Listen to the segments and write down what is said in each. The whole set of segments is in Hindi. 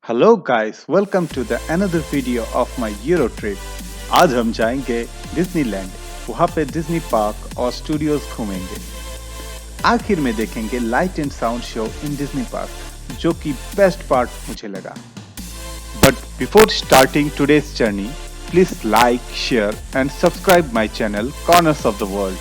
Hello guys, welcome to the another video of my euro trip. आज हम जाएंगे डिज्नीलैंड। वहाँ पे डिज्नी पार्क और स्टूडियोज घूमेंगे। आखिर में देखेंगे light and sound show in Disney park, जो कि बेस्ट पार्ट मुझे लगा। But before starting today's journey, please like, share and subscribe my channel corners of the world.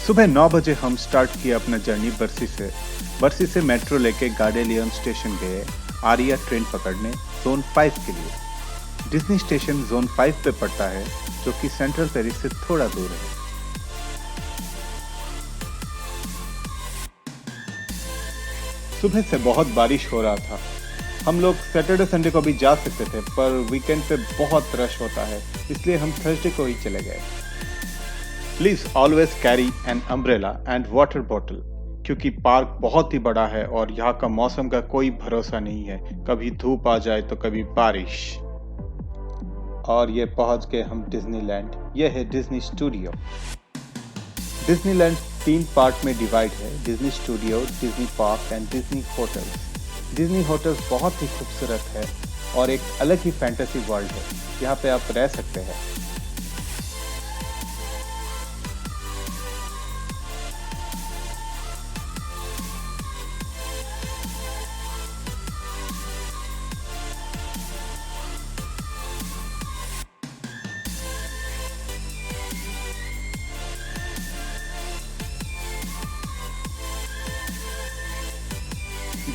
सुबह 9 बजे हम स्टार्ट किया अपना जर्नी बरसी से मेट्रो लेके गार्डेलियन स्टेशन गए आरिया ट्रेन पकड़ने जोन 5 के लिए। डिज्नी स्टेशन जोन 5 पे पड़ता है, जो कि सेंट्रल पेरिस से थोड़ा दूर है। सुबह से बहुत बारिश हो रहा था। हम लोग सैटरडे संडे को भी जा सकते थे, पर वीकेंड पे बहुत रश होता है, इसलिए हम थर्सडे को ही चले गए। Please always carry an umbrella and water bottle, क्योंकि पार्क बहुत ही बड़ा है और यहाँ का मौसम का कोई भरोसा नहीं है, कभी धूप आ जाए तो कभी बारिश। और ये पहुंच गए हम डिज्नीलैंड। ये है डिज्नी स्टूडियो। डिज्नीलैंड 3 पार्ट में डिवाइड है: Disney studio, Disney park and Disney hotels. Disney hotels बहुत ही खूबसूरत है और एक अलग ही फैंटेसी वर्ल्ड है। यहाँ पे आप रह सकते हैं।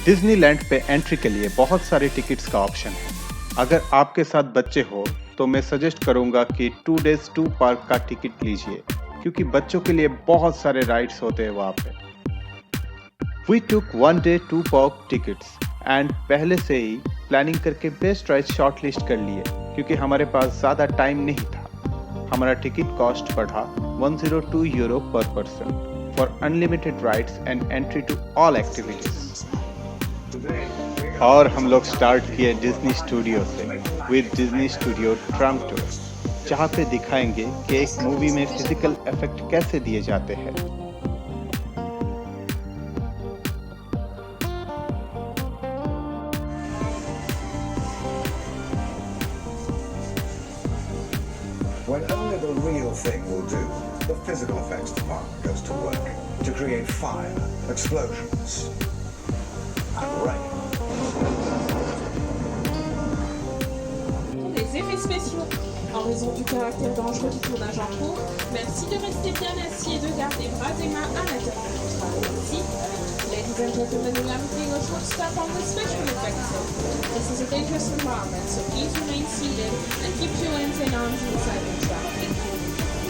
डिज्नीलैंड पे एंट्री के लिए बहुत सारे टिकट्स का ऑप्शन है। अगर आपके साथ बच्चे हो तो मैं सजेस्ट करूंगा कि 2 डेज 2 पार्क का टिकट लीजिए, क्योंकि बच्चों के लिए बहुत सारे राइड्स होते हैं वहाँ पे। We took 1 day 2 park tickets and पहले से ही प्लानिंग करके बेस्ट राइड शॉर्ट लिस्ट कर लिए, क्योंकि हमारे पास ज़्यादा टाइम नहीं था। हमारा टिकट कॉस्ट बढ़ा 102 यूरो पर person for unlimited rides and entry to all activities. और हम लोग स्टार्ट किए डिज्नी स्टूडियो से with Disney studio tram tour, जहाँ पे दिखाएंगे कि एक मूवी में फिजिकल इफेक्ट कैसे दिए जाते हैं। When only the real thing will do, the physical effects department goes to work to create fire, explosions, and rain. Les effets spéciaux. En raison du caractère dangereux du tournage en cours, merci de rester bien assis et de garder bras et mains à l'intérieur du train. Merci. Ladies and gentlemen, we are making a short stop on the special effects zone. This is a dangerous environment, so please remain seated and keep your hands and arms inside the truck. Thank you.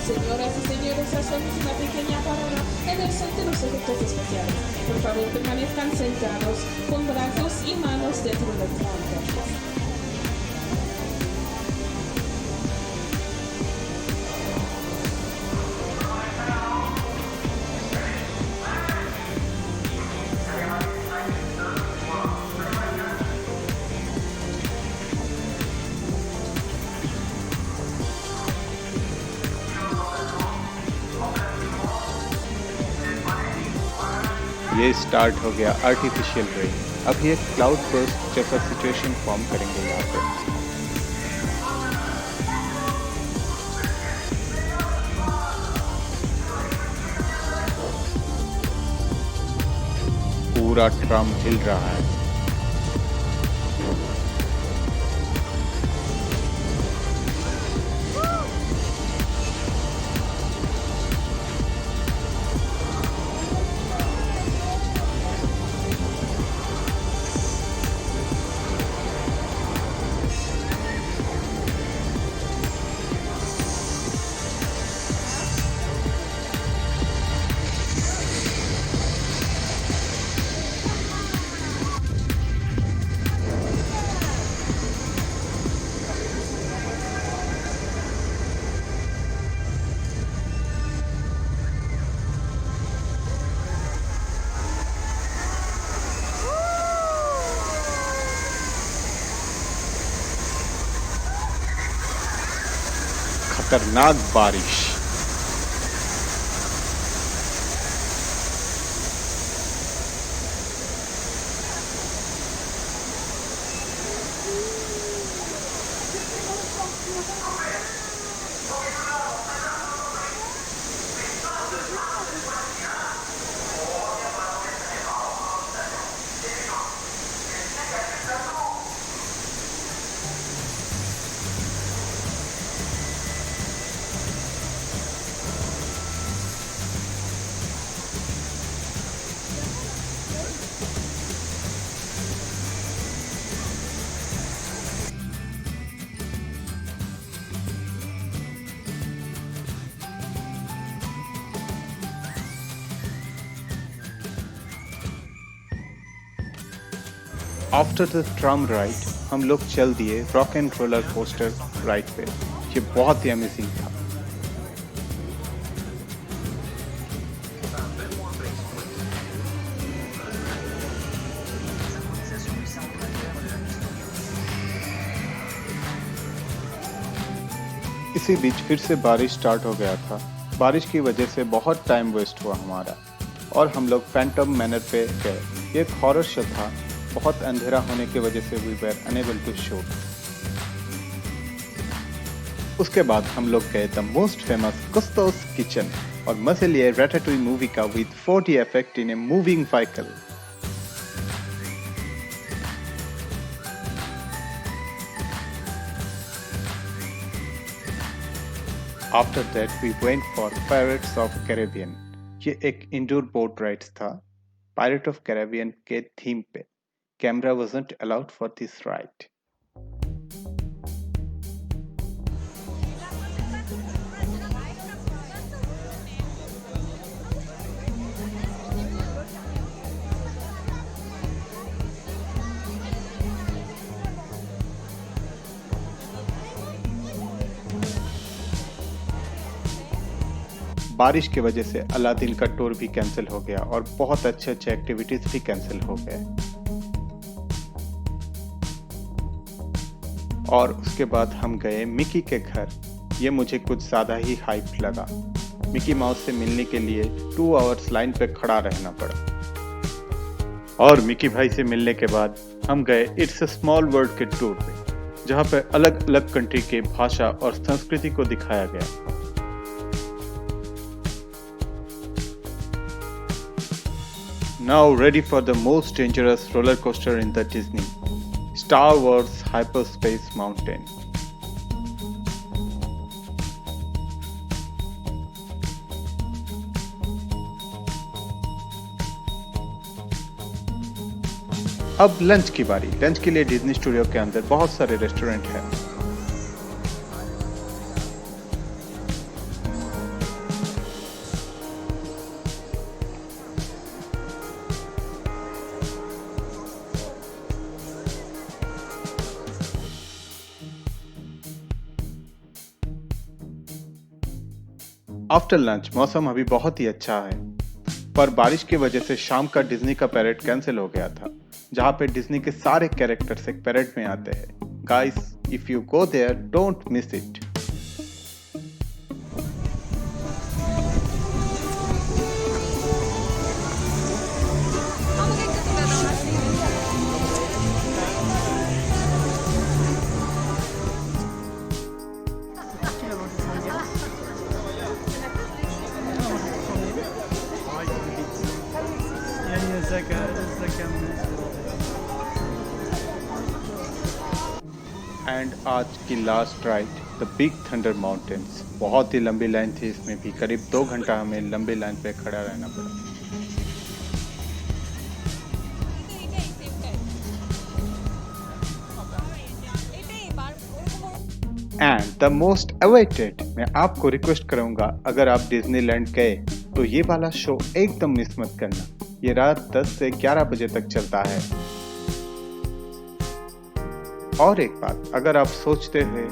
Señoras y señores, hacemos una pequeña parada en el set de los efectos especiales. Por favor, permanezcan sentados con brazos y manos dentro del tronco. ये स्टार्ट हो गया आर्टिफिशियल रेन। अब ये क्लाउड बर्स्ट जैसा सिचुएशन फॉर्म करेंगे यहाँ पे। पूरा ट्रम हिल रहा है। खतरनाक बारिश। आफ्टर द ट्राम राइड हम लोग चल दिए rock and roller coaster ride पे। ये बहुत ही अमेजिंग था। इसी बीच फिर से बारिश स्टार्ट हो गया था। बारिश की वजह से बहुत टाइम वेस्ट हुआ हमारा और हम लोग फैंटम मैनर पे गए। ये एक हॉरर शो था। बहुत अंधेरा होने की वजह से we were unable to shoot. उसके बाद हम लोग गए the most famous Gusteau's kitchen और मजे लिए रैटाटूई मूवी का with 4D effect in a moving vehicle. After that we went for Pirates of Caribbean। ये एक इंडोर बोट राइड था। Pirate of Caribbean के थीम पे। Camera wasn't allowed for this ride। बारिश की वजह से अलादीन का टूर भी कैंसिल हो गया और बहुत अच्छे अच्छे एक्टिविटीज भी कैंसिल हो गए। और उसके बाद हम गए मिकी के घर। ये मुझे कुछ ज्यादा ही हाइप लगा। मिकी माउस से मिलने के लिए 2 आवर्स लाइन पे खड़ा रहना पड़ा। और मिकी भाई से मिलने के बाद हम गए इट्स अ स्मॉल वर्ल्ड के टूर पे, जहाँ पे अलग अलग कंट्री के भाषा और संस्कृति को दिखाया गया। Now ready for the most dangerous roller coaster in the Disney, Star Wars Hyperspace Mountain। अब लंच की बारी। लंच के लिए डिज्नी स्टूडियो के अंदर बहुत सारे रेस्टोरेंट हैं। आफ्टर लंच मौसम अभी बहुत ही अच्छा है, पर बारिश की वजह से शाम का डिज्नी का पैरेड कैंसिल हो गया था, जहाँ पे डिज्नी के सारे कैरेक्टर्स एक पैरेड में आते हैं। Guys, if you go there, don't miss it. And आज की last ride the big thunder mountains. बहुत ही लंबी लाइन थी इसमें भी। करीब 2 घंटा हमें लंबी लाइन पे खड़ा रहना पड़ा। एंड द मोस्ट अवेटेड, मैं आपको रिक्वेस्ट करूंगा, अगर आप डिज्नीलैंड गए तो ये वाला शो एकदम मिस मत करना। ये रात 10 से 11 बजे तक चलता है। और एक बात, अगर आप सोचते हैं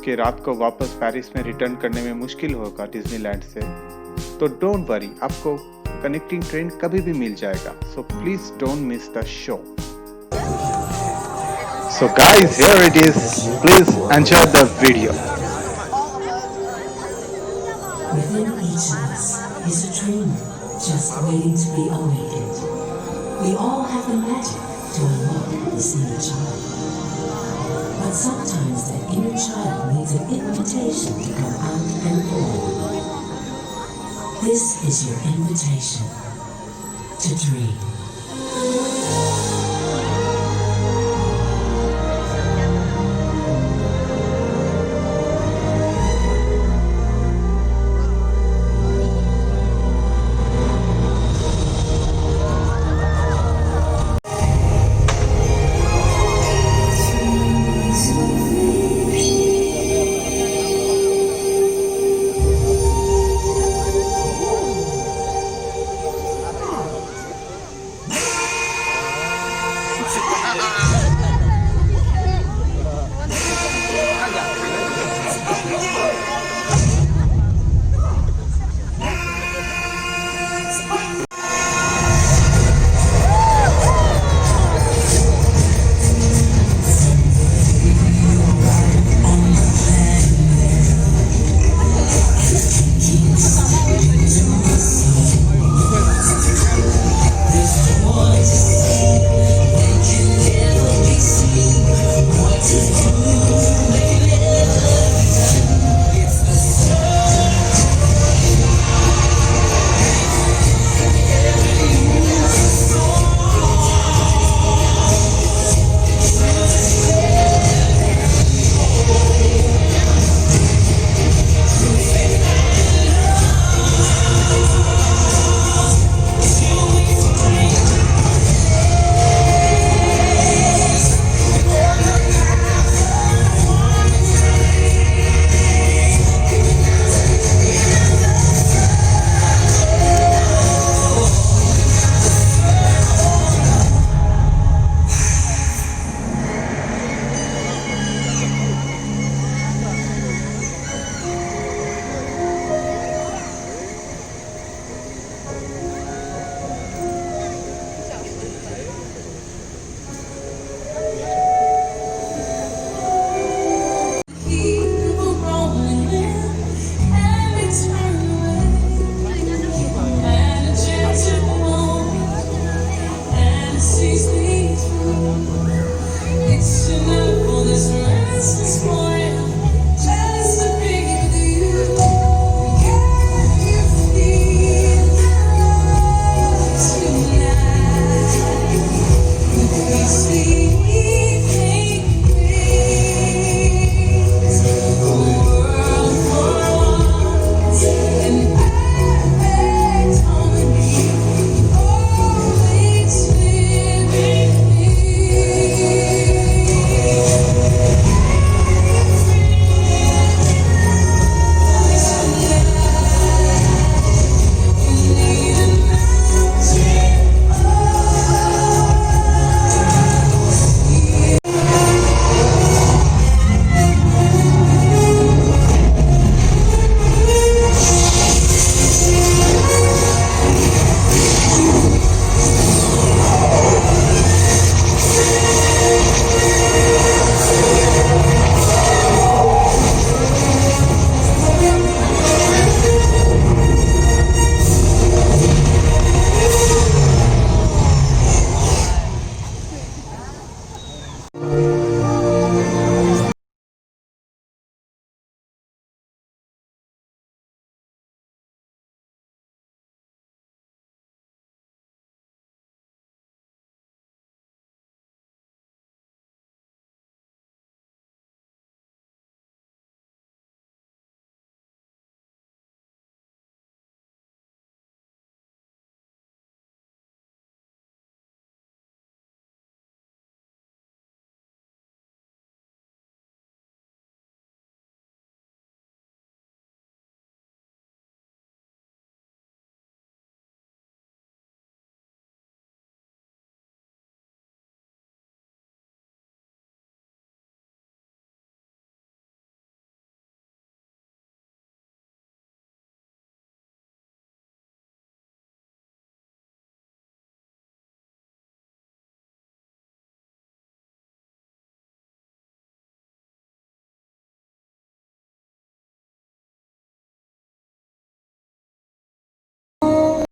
कि रात को वापस पेरिस में रिटर्न करने में मुश्किल होगा डिज्नीलैंड से, तो डोंट वरी, आपको कनेक्टिंग ट्रेन कभी भी मिल जाएगा। So please don't miss the show. So guys, here it is. Please enjoy the video. Within each of us is a dream just waiting to be awakened. We all have the magic to unlock this inner child. But sometimes that inner child needs an invitation to come out and forward. This is your invitation to dream.